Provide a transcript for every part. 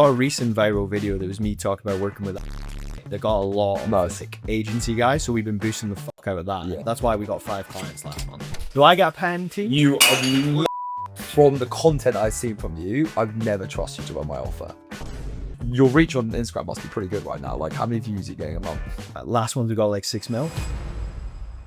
a recent viral video that was me talking about working with that got a lot of like agency guys, so we've been boosting the fuck out of that. Yeah. That's why we got 5 clients last month. Do I get a pen too? You are from the content I've seen from you, I've never trusted you to run my offer. Your reach on Instagram must be pretty good right now. Like, how many views are you getting a month? Last month we got like 6 mil.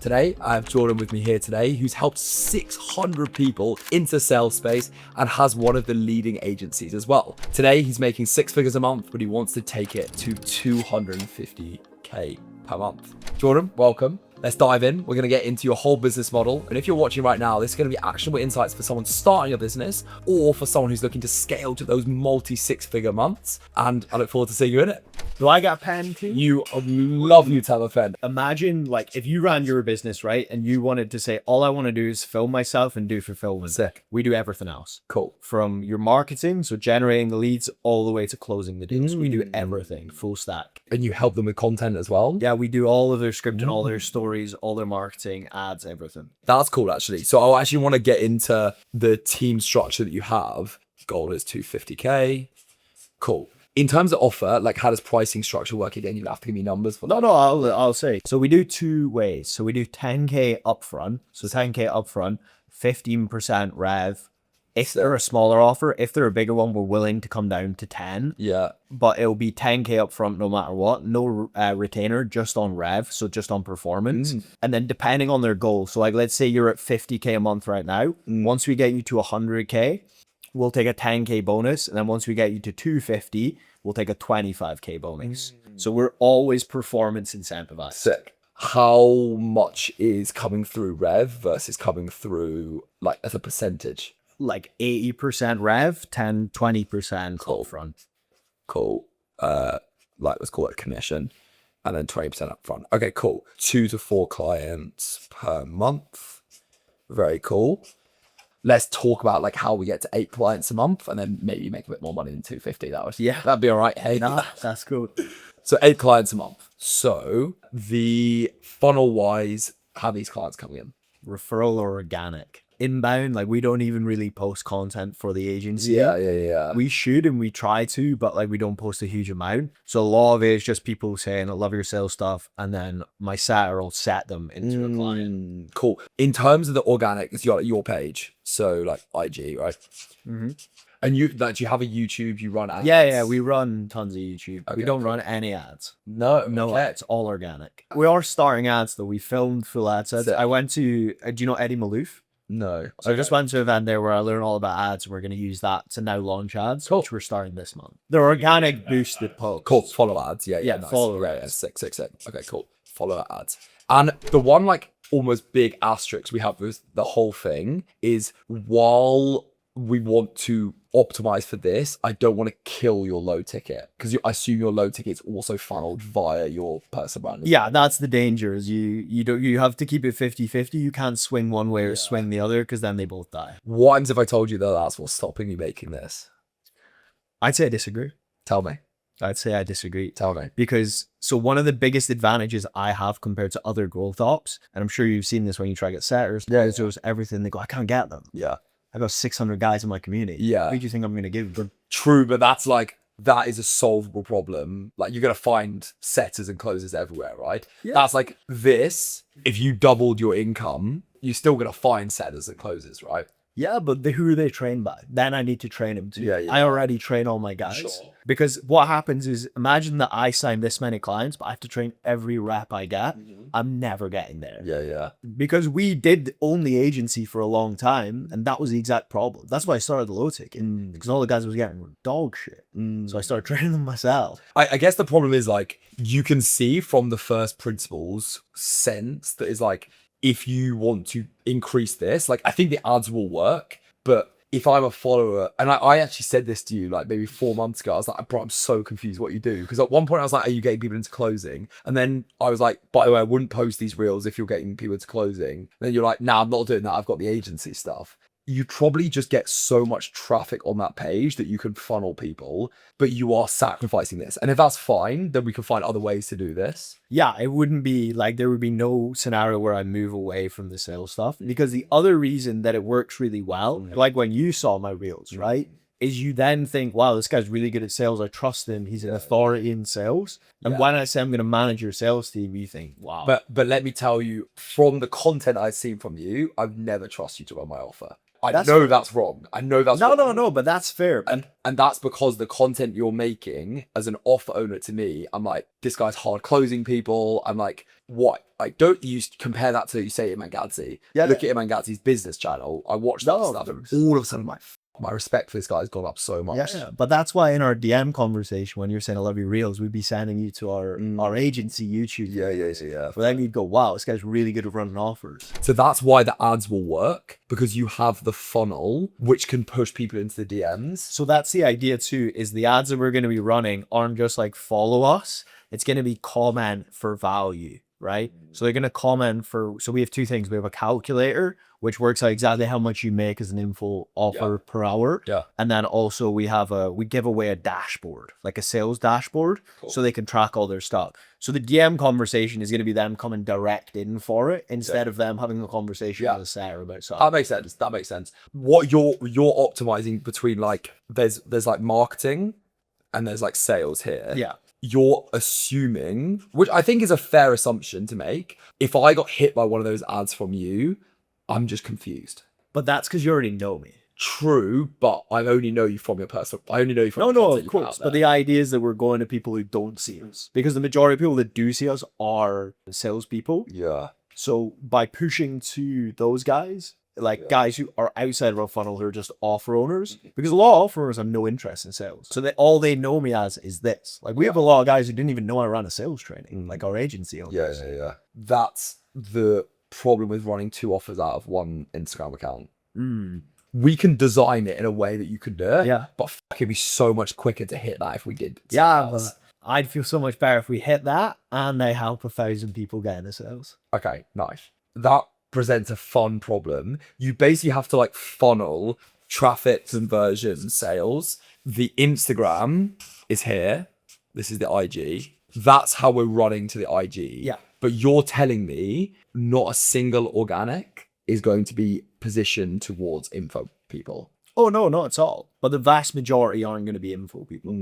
Today, I have Jordan with me here today, who's helped 600 people into sales space and has one of the leading agencies as well. Today, he's making 6 figures a month, but he wants to take it to 250K per month. Jordan, welcome. Let's dive in. We're going to get into your whole business model. And if you're watching right now, this is going to be actionable insights for someone starting a business or for someone who's looking to scale to those multi 6-figure months. And I look forward to seeing you in it. Do I get a pen too? You love you to have a pen. Imagine like if you ran your business, right? And you wanted to say, all I want to do is film myself and do fulfillment. Sick. We do everything else. Cool. From your marketing, so generating the leads, all the way to closing the deals. We do everything, full stack. And you help them with content as well? Yeah, we do all of their scripting, all their stories, all their marketing, ads, everything. That's cool, actually. So I actually want to get into the team structure that you have. Goal is 250K. Cool. In terms of offer, like how does pricing structure work? Again, you have to give me numbers for that. No, I'll say. So we do 2 ways. So we do 10K upfront. So 10K upfront, 15% rev. If they're a smaller offer, if they're a bigger one, we're willing to come down to 10. Yeah. But it'll be 10K upfront no matter what. No retainer, just on rev. So just on performance. And then depending on their goal. So like, let's say you're at 50K a month right now. Once we get you to 100K, we'll take a 10K bonus. And then once we get you to 250, we'll take a 25K bonus. So we're always performance incentivized. Sick. How much is coming through rev versus coming through like as a percentage? Like 80% rev, 20% upfront. Cool. Like let's call it commission. And then 20% upfront. Okay, cool. 2 to 4 clients per month. Very cool. Let's talk about like how we get to 8 clients a month and then maybe make a bit more money than 250. That'd be all right. Hey, Nah, that's cool. So 8 clients a month. So the funnel wise, how are these clients coming in? Referral or organic. Inbound, like we don't even really post content for the agency. Yeah. We should and we try to, but like we don't post a huge amount. So a lot of it is just people saying, I love your sales stuff. And then my setter will set them into a client. Cool. In terms of the organic, it's your page. So like IG, right? And you like, do you have a YouTube? You run ads? Yeah, we run tons of YouTube. Okay, we don't run any ads. No, It's all organic. We are starting ads though. We filmed full ad sets. I went to, do you know Eddie Malouf? No. So I just went to an event there where I learned all about ads. And we're going to use that to now launch ads, which we're starting this month. They're organic boosted posts. Cool. Follow ads. Yeah. Nice. Follow ads. Sick. Okay, cool. Follow ads. And the one like almost big asterisk we have with the whole thing is while we want to optimize for this, I don't want to kill your low ticket because I assume your low ticket is also funneled via your personal brand. Yeah, that's the danger is you have to keep it 50-50. You can't swing one way or swing the other because then they both die. What happens if I told you that that's what's stopping you making this? I'd say I disagree. Tell me. I'd say I disagree. Tell me. Because so one of the biggest advantages I have compared to other growth ops, and I'm sure you've seen this when you try to get setters, is there's everything they go, I can't get them. Yeah. I got 600 guys in my community. Yeah. What do you think I'm going to give them? True, but that is a solvable problem. Like you're going to find setters and closers everywhere, right? Yeah. That's like this. If you doubled your income, you're still going to find setters and closers, right? Yeah, but who are they trained by? Then I need to train them too. Yeah. I already train all my guys. Sure. Because what happens is, imagine that I sign this many clients, but I have to train every rep I get. I'm never getting there. Yeah. Because we did own the agency for a long time, and that was the exact problem. That's why I started the low tick, because all the guys I was getting were dog shit. So I started training them myself. I guess the problem is like, you can see from the first principles sense that is like, if you want to increase this, like I think the ads will work, but if I'm a follower, and I actually said this to you like maybe 4 months ago, I was like, bro, I'm so confused what you do. Because at one point I was like, are you getting people into closing? And then I was like, by the way, I wouldn't post these reels if you're getting people into closing. And then you're like, nah, I'm not doing that. I've got the agency stuff. You probably just get so much traffic on that page that you can funnel people, but you are sacrificing this. And if that's fine, then we can find other ways to do this. Yeah, it wouldn't be like, there would be no scenario where I move away from the sales stuff, because the other reason that it works really well, like when you saw my reels, right? is you then think, wow, this guy's really good at sales. I trust him. He's an authority in sales. And when I say I'm going to manage your sales team, you think, wow. But let me tell you, from the content I've seen from you, I've never trusted you to run my offer. That's wrong. I know that's wrong. No, but that's fair. And that's because the content you're making as an offer owner to me, I'm like, this guy's hard closing people. I'm like, what? Like, don't you compare that to, you say, Imangazzi. Look at Imangazzi's business channel. I watched that stuff, and all of a sudden, my respect for this guy has gone up so much. Yeah, but that's why in our DM conversation, when you're saying I love your reels, we'd be sending you to our agency YouTube. Yeah. For them, you'd go, wow, this guy's really good at running offers. So that's why the ads will work, because you have the funnel, which can push people into the DMs. So that's the idea too, is the ads that we're going to be running aren't just like follow us. It's going to be comment for value, right? So they're going to comment so we have two things. We have a calculator, which works out exactly how much you make as an info offer per hour. Yeah. And then also we give away a dashboard, like a sales dashboard, so they can track all their stuff. So the DM conversation is going to be them coming direct in for it instead of them having a conversation with a seller about stuff. That makes sense. What you're optimizing between, like, there's like marketing and there's like sales here. Yeah. You're assuming, which I think is a fair assumption to make, if I got hit by one of those ads from you, I'm just confused. But that's because you already know me. True, but I only know you from your personal. I only know you from. No, of course. But the idea is that we're going to people who don't see us, because the majority of people that do see us are salespeople. Yeah. So by pushing to those guys, like guys who are outside of our funnel, who are just offer owners, because a lot of offer owners have no interest in sales. So all they know me as is this. Like, we have a lot of guys who didn't even know I ran a sales training, like our agency owners. Yeah. That's the problem with running 2 offers out of one Instagram account. We can design it in a way that you can do it. Yeah. But it'd be so much quicker to hit that if we did. But I'd feel so much better if we hit that and they help 1,000 people get into sales. Okay, nice. That presents a fun problem. You basically have to like funnel traffic, conversion, sales. The Instagram is here. This is the IG. That's how we're running to the IG. Yeah. But you're telling me not a single organic is going to be positioned towards info people. Oh, no, not at all. But the vast majority aren't going to be info people.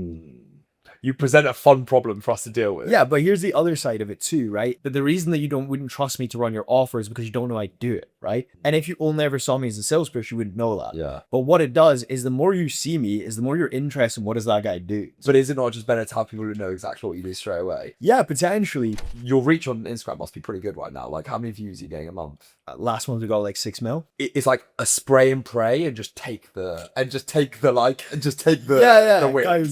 You present a fun problem for us to deal with. Yeah, but here's the other side of it too, right? That the reason that you wouldn't trust me to run your offer is because you don't know I do it, right? And if you only ever saw me as a salesperson, you wouldn't know that. Yeah. But what it does is the more you see me, is the more you're interested in what does that guy do. But is it not just better to have people who know exactly what you do straight away? Yeah, potentially. Your reach on Instagram must be pretty good right now. Like, how many views are you getting a month? Last month we got like 6 mil. It's like a spray and pray and just take the wins.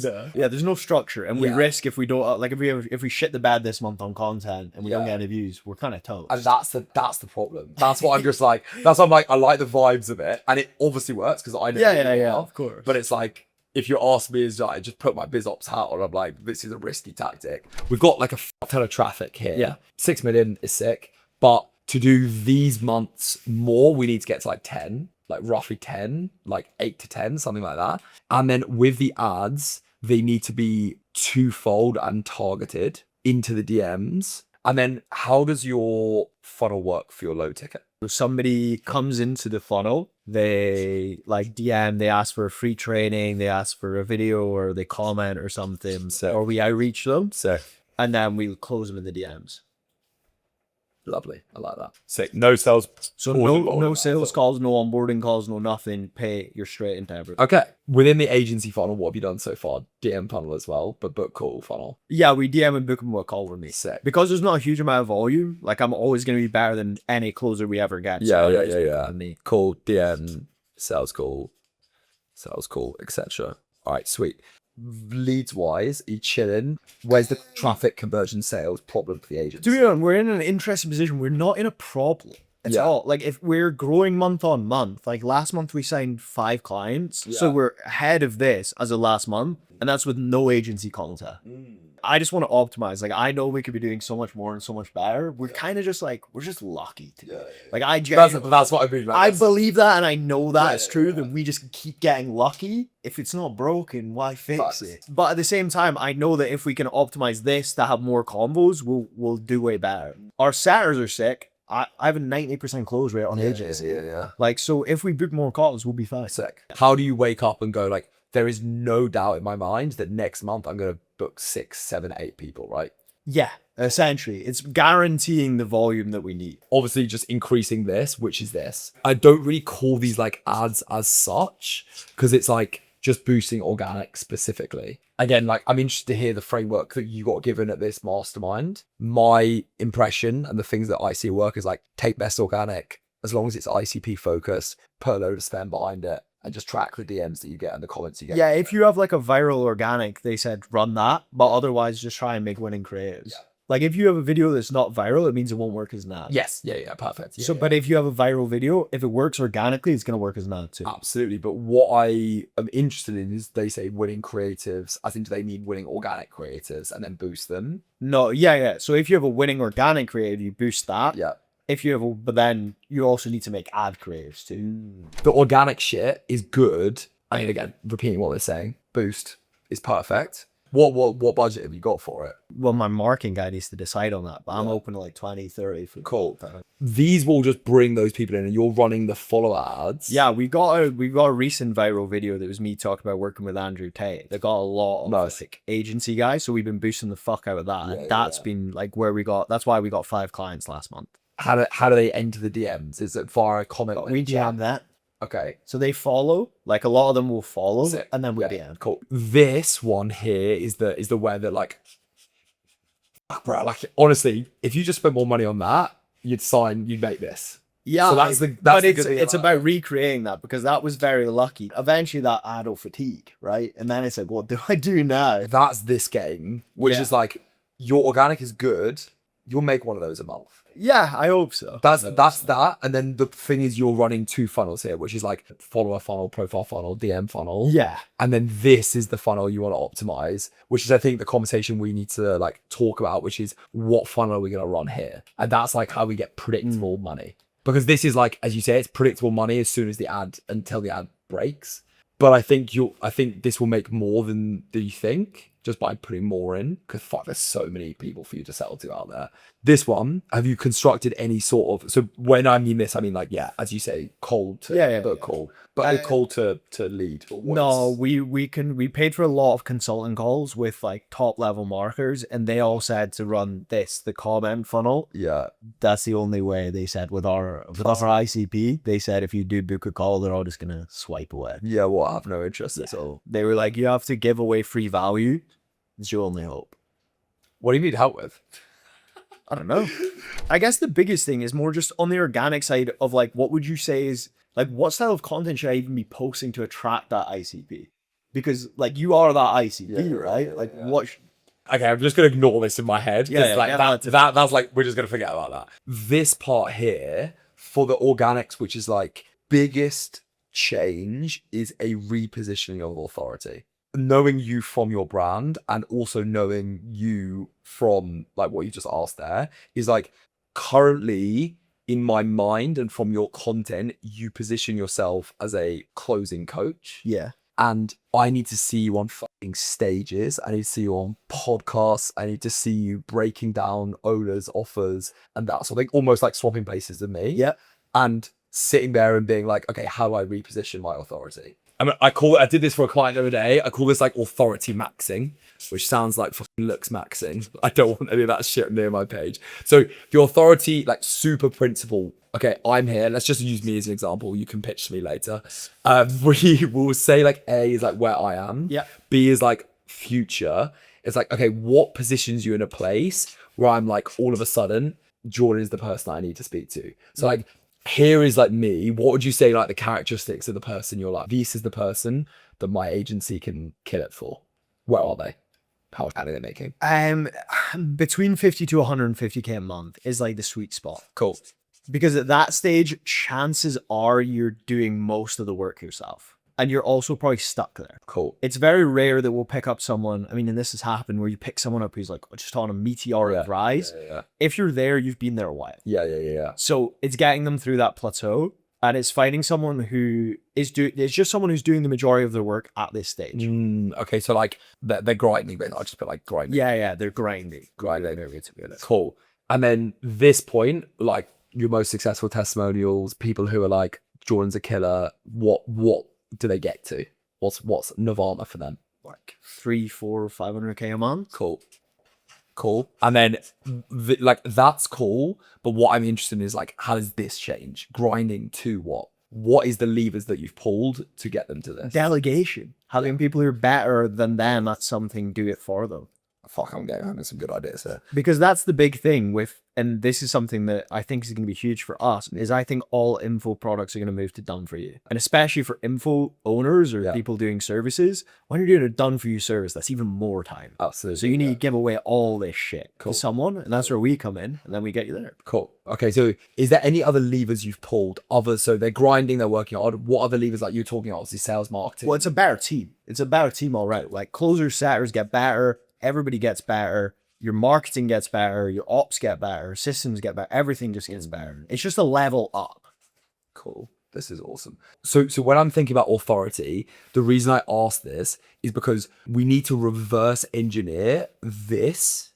Kinda. Yeah, there's no structure, and we risk if we don't if we shit the bed this month on content and we don't get any views, we're kind of toast. And that's the problem. That's what I'm just like. That's what I'm like. I like the vibes of it, and it obviously works because I know. Yeah, of course. But it's like, if you ask me, is I just put my biz ops hat on, I'm like, this is a risky tactic. We've got like a ton of traffic here. Yeah, 6 million is sick, but to do these months more, we need to get to like 10, like roughly 10, like 8 to 10, something like that. And then with the ads, they need to be twofold and targeted into the DMs. And then how does your funnel work for your low ticket? If somebody comes into the funnel, they like DM, they ask for a free training, they ask for a video, or they comment or something, or we outreach them. And then we'll close them in the DMs. Lovely. I like that. Sick. No sales. So no sales calls, no onboarding calls, no nothing. You're straight into everything. Okay. Within the agency funnel, what have you done so far? DM funnel as well, but book call funnel. Yeah, we DM and book them with a call with me. Sick. Because there's not a huge amount of volume, like I'm always going to be better than any closer we ever get. Yeah. Call, DM, sales call, etc. All right, sweet. Leads wise, are you chilling? Where's the traffic conversion sales problem for the agents? To be honest, we're in an interesting position. We're not in a problem at all. Like, if we're growing month on month, like last month we signed 5 clients. So we're ahead of this as of last month, and that's with no agency contact. I just want to optimize. Like, I know we could be doing so much more and so much better. We're kind of just like, we're just lucky today. Like, that's what I mean. I believe that, and I know that it's true, that we just keep getting lucky. If it's not broken, why fix it? But at the same time, I know that if we can optimize this to have more combos, we'll do way better. Our setters are sick. I have a 90% close rate on agency. Yeah. Like, so if we book more calls, we'll be fine. Sick. How do you wake up and go like, there is no doubt in my mind that next month I'm going to book 6, 7, 8 people, right? Yeah, essentially. It's guaranteeing the volume that we need. Obviously just increasing this, which is this. I don't really call these like ads as such because it's like just boosting organic specifically. Again, like I'm interested to hear the framework that you got given at this mastermind. My impression and the things that I see work is like take best organic as long as it's ICP focused, put a load of spend behind it and just track the DMs that you get and the comments you get. Yeah, if you have like a viral organic, they said run that, but otherwise just try and make winning creatives. Yeah. Like if you have a video that's not viral, it means it won't work as an ad. Yes. Yeah. Perfect. Yeah, But if you have a viral video, if it works organically, it's going to work as an ad too. Absolutely. But what I am interested in is they say winning creatives. I think do they mean winning organic creatives and then boost them? No, yeah. So if you have a winning organic creative, you boost that. Yeah. If you have but then you also need to make ad creatives too. The organic shit is good. I mean, again, repeating what they're saying, boost is perfect. What budget have you got for it? Well, my marketing guy needs to decide on that, but I'm open to like 20, 30 for Cool. These will just bring those people in and you're running the follow ads. Yeah, we got a recent viral video that was me talking about working with Andrew Tate. That got a lot of like agency guys, so we've been boosting the fuck out of that. That's been like that's why we got 5 clients last month. How do they enter the DMs? Is it via a comment? We DM that. Okay. So they follow, like a lot of them will follow, Sick. and then we DM. Cool. This one here is the way that like, bro, like honestly, if you just spent more money on that, you'd make this. Yeah, so that's it's about recreating that because that was very lucky. Eventually that ad will fatigue, right? And then it's like, what do I do now? That's this game, which is like your organic is good. You'll make one of those a month. Yeah, I hope so. That's that. And then the thing is you're running 2 funnels here, which is like follower funnel, profile funnel, DM funnel. Yeah. And then this is the funnel you want to optimize, which is I think the conversation we need to like talk about, which is what funnel are we going to run here? And that's like how we get predictable money. Because this is like, as you say, it's predictable money as soon as until the ad breaks. But I think this will make more than you think just by putting more in. Because fuck, there's so many people for you to sell to out there. This one, have you constructed any sort of? So when I mean this, I mean like as you say, cold to cold, but cold to lead. No, we paid for a lot of consulting calls with like top level marketers, and they all said to run the comment funnel. Yeah, that's the only way. They said with our ICP, they said if you do book a call, they're all just gonna swipe away. Yeah, well, I have no interest at all. They were like, you have to give away free value. It's your only hope. What do you need help with? I don't know. I guess the biggest thing is more just on the organic side of like, what would you say is like, what style of content should I even be posting to attract that ICP? Because like you are that ICP, right? What? Okay, I'm just gonna ignore this in my head. That's like we're just gonna forget about that. This part here for the organics, which is like biggest change, is a repositioning of authority. Knowing you from your brand and also knowing you from like what you just asked there is like currently in my mind and from your content, you position yourself as a closing coach. Yeah. And I need to see you on fucking stages. I need to see you on podcasts. I need to see you breaking down owners, offers, and that sort of thing, almost like swapping places with me. Yeah. And sitting there and being like, okay, how do I reposition my authority? I mean, I did this for a client the other day. I call this like authority maxing, which sounds like fucking looks maxing. I don't want any of that shit near my page. So the authority, like super principle. Okay, I'm here. Let's just use me as an example. You can pitch to me later. We will say like A is like where I am. Yeah. B is like future. It's like, okay, what positions you in a place where I'm like, all of a sudden, Jordan is the person I need to speak to. So like, here is like me. What would you say like the characteristics of the person you're like, this is the person that my agency can kill it for? Where are they? How much money are they making? Between 50 to 150K a month is like the sweet spot. Cool. Because at that stage, chances are you're doing most of the work yourself. And you're also probably stuck there. Cool. It's very rare that we'll pick up someone. I mean, and this has happened where you pick someone up who's like just on a meteoric rise. Yeah. If you're there, you've been there a while. Yeah. So it's getting them through that plateau, and it's finding someone who it's just someone who's doing the majority of their work at this stage. Okay, so like they're grinding, but I just put like grinding. Yeah, they're grinding. Cool. And then this point, like your most successful testimonials, people who are like, Jordan's a killer. What do they get to? What's Nirvana for them? Like 300, 400, 500K a month. Cool. And then like that's cool. But what I'm interested in is like, how does this change? Grinding to what? What is the levers that you've pulled to get them to this? Delegation. Having people who are better than them, that's something, do it for them. Fuck, I'm getting some good ideas here. Because that's the big thing with, and this is something that I think is going to be huge for us, is I think all info products are going to move to done for you. And especially for info owners or people doing services, when you're doing a done for you service, that's even more time. Absolutely. So you need to give away all this shit to someone, and that's where we come in, and then we get you there. Cool. Okay, so is there any other levers you've pulled? So they're grinding, they're working hard. What other levers like you're talking about? Obviously sales, marketing. Well, it's a better team. It's a better team already. Like closers, setters get better. Everybody gets better. Your marketing gets better. Your ops get better. Systems get better. Everything just gets better. It's just a level up. Cool. This is awesome. So when I'm thinking about authority, the reason I ask this is because we need to reverse engineer this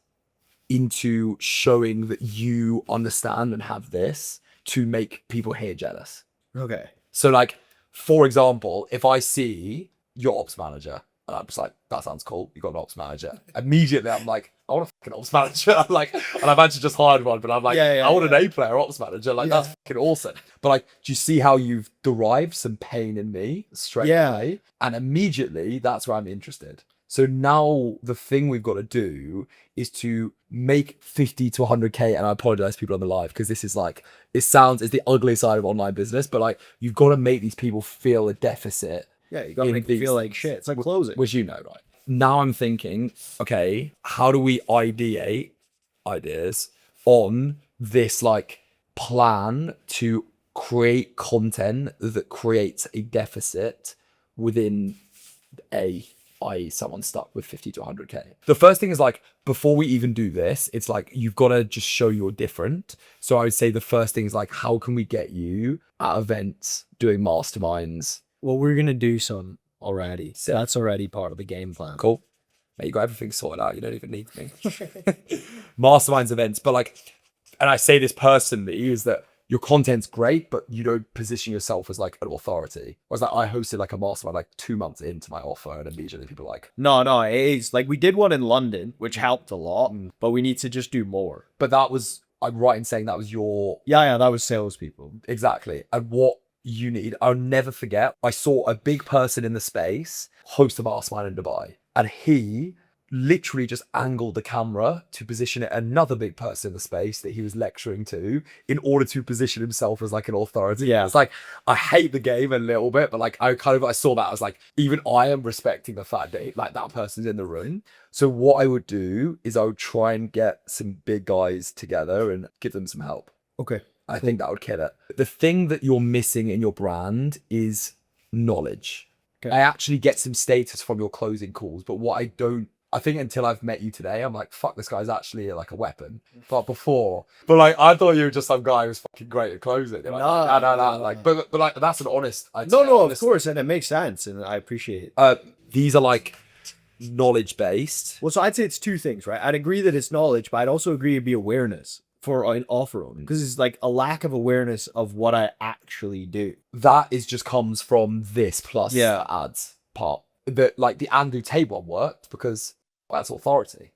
into showing that you understand and have this to make people here jealous. Okay. So like, for example, if I see your ops manager, and I'm just like, that sounds cool. You got an ops manager. Immediately, I'm like, I want a fucking ops manager. I'm like, and I've actually just hired one, but I'm like, I want an A-player ops manager. Like, that's fucking awesome. But like, do you see how you've derived some pain in me straight away? And immediately, that's where I'm interested. So now the thing we've got to do is to make 50 to 100K. And I apologize to people on the live because this is like, it's the ugly side of online business, but like, you've got to make these people feel a deficit. Yeah, you gotta make them feel like shit. It's like closing. Which you know, right? Now I'm thinking, okay, how do we ideate ideas on this like plan to create content that creates a deficit within i.e. someone stuck with 50 to 100K. The first thing is like, before we even do this, it's like, you've got to just show you're different. So I would say the first thing is like, how can we get you at events, doing masterminds? Well, we're going to do some already. So that's already part of the game plan. Cool. Mate, you got everything sorted out. You don't even need me. Masterminds events. But like, and I say this personally, is that your content's great, but you don't position yourself as like an authority. Whereas like, I hosted like a mastermind like 2 months into my offer, and immediately people were like, no, it is like, we did one in London, which helped a lot, but we need to just do more. But that was, I'm right in saying that was your... Yeah, that was salespeople. Exactly. And what you need, I'll never forget, I saw a big person in the space host a mastermind in Dubai, and he literally just angled the camera to position it another big person in the space that he was lecturing to in order to position himself as like an authority. Yeah. It's like, I hate the game a little bit, but like I saw that, I was like, even I am respecting the fact that like that person's in the room. So what I would do is I would try and get some big guys together and give them some help. Okay. I think that would kill it. The thing that you're missing in your brand is knowledge. Okay. I actually get some status from your closing calls, but what I think until I've met you today, I'm like, fuck, this guy's actually like a weapon. But like, I thought you were just some guy who's fucking great at closing. Like, no. Like, but like, that's an honest. No, of course, and it makes sense, and I appreciate it. These are like knowledge based. Well, so I'd say it's two things, right? I'd agree that it's knowledge, but I'd also agree it'd be awareness for an offer owner, because it's like a lack of awareness of what I actually do. That is just comes from this plus the ads part. That like the Andrew Tate one worked because that's authority.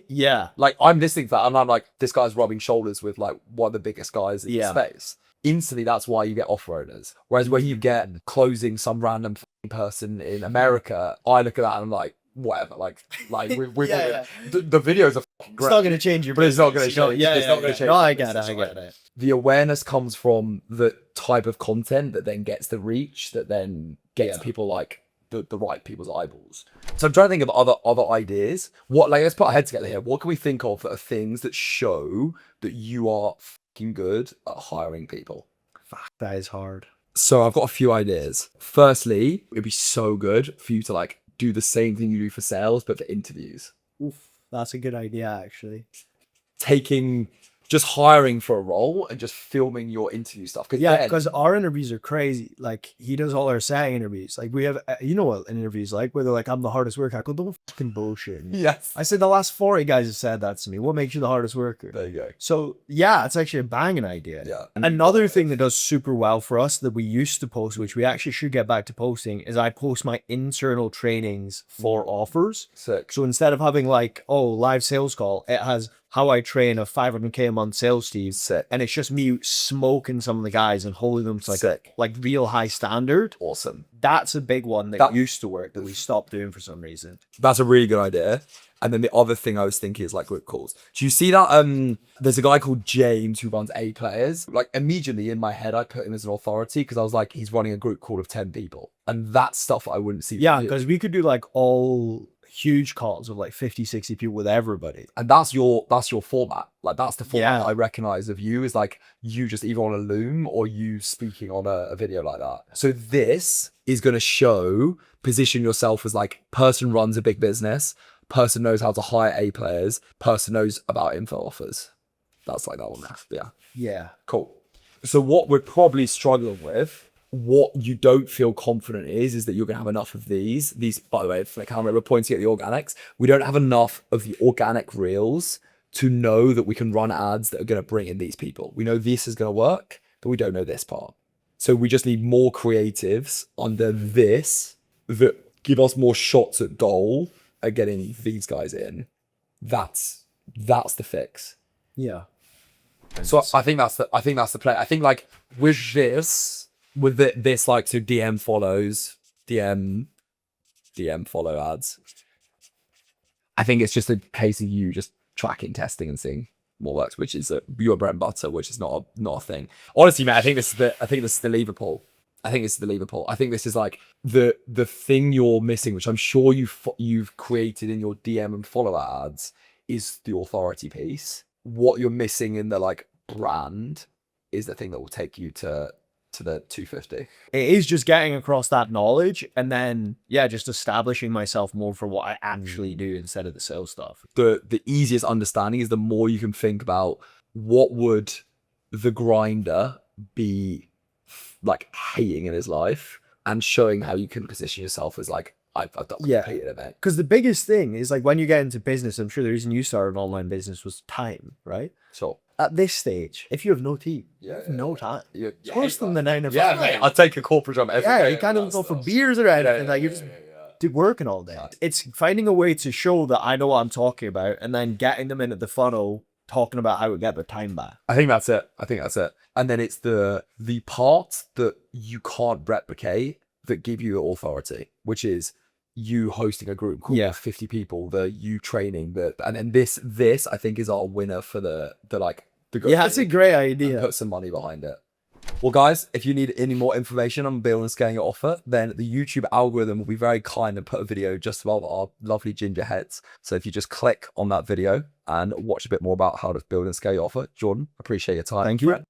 Yeah. Like I'm listening to that and I'm like, this guy's rubbing shoulders with like one of the biggest guys in the space. Instantly, that's why you get offer owners. Whereas when you get closing some random person in America, I look at that and I'm like, whatever. Like we've the videos are fucking great. It's not going to change your but it's not going to change. It's not going to change. No, I get it. The awareness comes from the type of content that then gets the reach, that then gets people like the right people's eyeballs. So I'm trying to think of other ideas. What, like, let's put our heads together here. What can we think of that are things that show that you are fucking good at hiring people? Fuck, that is hard. So I've got a few ideas. Firstly, it'd be so good for you to like do the same thing you do for sales, but for interviews. Oof, that's a good idea, actually. Taking just hiring for a role and just filming your interview stuff. Yeah, because our interviews are crazy. Like, he does all our SAG interviews. Like, we have, you know what an interview's like, where they're like, I'm the hardest worker. I go, don't fucking bullshit. Yes. I said the last 40 guys have said that to me. What makes you the hardest worker? There you go. So yeah, it's actually a banging idea. Yeah. Another thing that does super well for us that we used to post, which we actually should get back to posting, is I post my internal trainings for offers. Sick. So instead of having like, oh, live sales call, it has how I train a 500K a month sales team. Sick. And it's just me smoking some of the guys and holding them to Sick. like real high standard. Awesome. That's a big one that used to work that we stopped doing for some reason. That's a really good idea. And then the other thing I was thinking is like group calls. Do you see that? There's a guy called James who runs A Players. Like, immediately in my head, I put him as an authority because I was like, he's running a group call of 10 people. And that's stuff I wouldn't see. Yeah, because we could do like all huge calls of like 50, 60 people with everybody. And that's your format. Like, that's the format Yeah. I recognize of you, is like you just either on a Loom or you speaking on a video like that. So this is going to show, position yourself as like, person runs a big business, person knows how to hire A players, person knows about info offers. That's like that one there. Yeah. Yeah. Cool. So what we're probably struggling with, what you don't feel confident is that you're going to have enough of these, by the way, for the camera, we're pointing at the organics. We don't have enough of the organic reels to know that we can run ads that are going to bring in these people. We know this is going to work, but we don't know this part. So we just need more creatives under this that give us more shots at goal at getting these guys in. That's the fix. Yeah. So I think that's the play. I think like with this like, so DM follows, DM follow ads. I think it's just a case of you just tracking, testing, and seeing what works, which is your bread and butter, which is not a thing. Honestly, mate, I think this is the lever pull. I think this is like the thing you're missing, which I'm sure you've created in your DM and follower ads, is the authority piece. What you're missing in the like brand is the thing that will take you to the 250. It is just getting across that knowledge and then, yeah, just establishing myself more for what I actually do instead of the sales stuff. The easiest understanding is the more you can think about what would the grinder be like hating in his life, and showing how you can position yourself as like, I've done completed it, mate. Because the biggest thing is like when you get into business, I'm sure the reason you started an online business was time, right? So at this stage, if you have no team, no time. It's worse than the 9 to 5. Yeah, mate, I'll take a corporate job every day. You can't even go for beers or anything. Like, you're just working all day. It's finding a way to show that I know what I'm talking about and then getting them into the funnel, talking about how to get their time back. I think that's it. And then it's the part that you can't replicate that give you authority, which is you hosting a group call of 50 people, you training and then this I think is our winner for the that's a great idea. Put some money behind it. Well, guys, if you need any more information on building and scaling your offer, then the YouTube algorithm will be very kind and put a video just above our lovely ginger heads. So if you just click on that video and watch a bit more about how to build and scale your offer, Jordan, appreciate your time. Thank you.